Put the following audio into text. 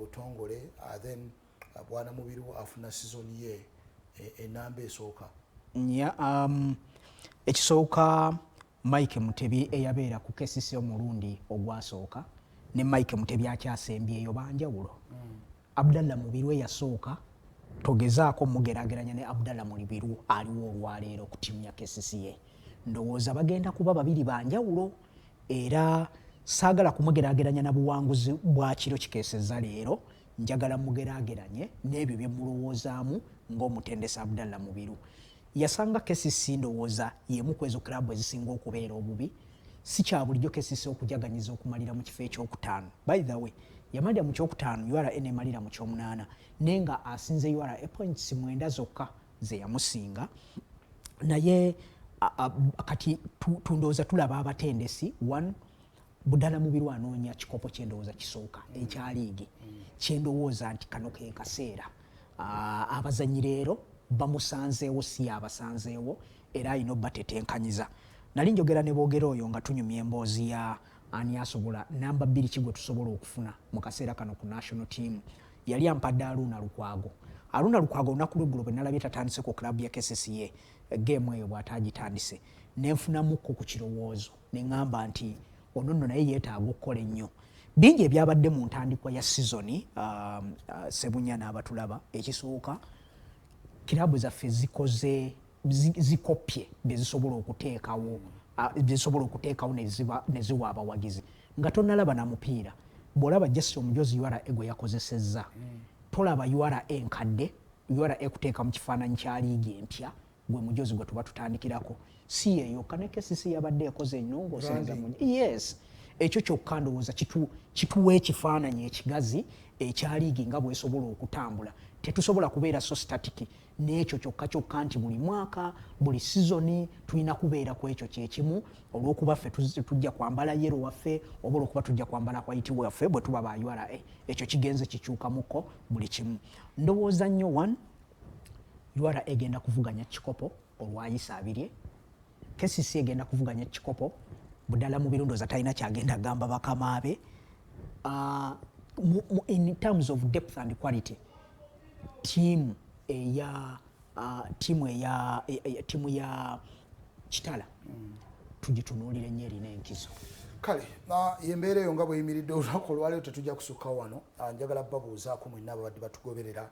butongole then bwana Mubiru afuna season ye enamba esooka. Ekisooka Mike Mutebi eyabeera ku KCC omulundi ogwasooka ne Mike Mutebi akyasembyeyo banjawulo. Abdallah Mubiru yasooka togezaako mugeraageranya ne Abdallah Mubiru aliwo olwaleero ku ttiimu ya KCCA. Ndowooza bagenda kuba babiri banjawulo era saagala kumugeraageranya na buwanguzi bwa kiro kikeesezza leero, njagala mugeraageranye n'ebyo bye mulowoozaamu ng'omutendesi Abdallah Mubiru. Yasanga KCC ndowooza y'emu ku ezo klabu ezisinga okubeera obubi. Si kya bulijjo KCC okujaganyiza okumalira mu kifo ekyokutaano. By the way, yamalira mu kyokutaano URA emalira mu kyomunaana naye nga asinze URA points 9 zokka ze yamusinga. Naye kati tundowooza tulaba abatendesi. One, Budala Mubiru anoonya kikopo kyendowooza kisooka ekya liigi kyendowooza nti kano ke kaseera. Abazanyi leero bamusanzeewo si abasanzeewo era alina obbatetenkanyiza. Nali njogera ne boogera oyo nga tunyumya emboozi ya ani asobola namba 2 kigwe tusobola okufuna mu kaseera kano ku national team. Yali ampadde Aruna Lukwago. Aruna Lukwago olunaku lw'eggulo bwe nalabye tatandise ku klabu ya KCCA geemu eyo bw'ataagitandise nenfunamukko ku kirowoozo ne ŋŋamba nti ono nno naye yeetaaga okukola ennyo. Bingi ebyabadde mu ntandikwa ya sizoni Sebunya n'abatulaba. Ekisooka kirabu zaffe zikopye bye zisobola okuteekawo ne ziwa abawagizi nga tonnalaba na mupiira. Bw'olaba Jesse Omujozi URA gwe yakozesezza tolaba URA enkadde, URA ekuteeka mu kifaananyi kya liigi empya gwe Mujozi gwe tuba tutandikirako. Si yeyo kane KCC yabadde ekoze ennongoosereza mu yes. Ekyo kyokka ndowooza kituwa ekifaananyi ekigazi ekya liigi nga bwesobola okutambula. Tetusobola kubeera so static n'ekyo kyokka nti buli mwaka buli sizoni tulina kubeera ku ekyo kyekimu olw'okuba ffe tujja kwambala yero waffe oba olw'okuba tujja kwambala white waffe bwe tuba ba URA. Ekyo kigenze kikyukamuko buli kimu. Ndowooza nnyo one, URA egenda kuvuganya kikopo olwayisa abirye. KCC egenda kuvuganya kikopo. Budala Mubiru ndowooza talina kyagenda gamba bakama be. In terms of depth and quality, timu ya Kitala tugitunuulira ennyo erina enkizo. Kale yembeera eyo nga bweyimiridde olunaku olwaleero tetujja kusukkawo wano. Njagala babuuzaako mwenna ababadde batugoberera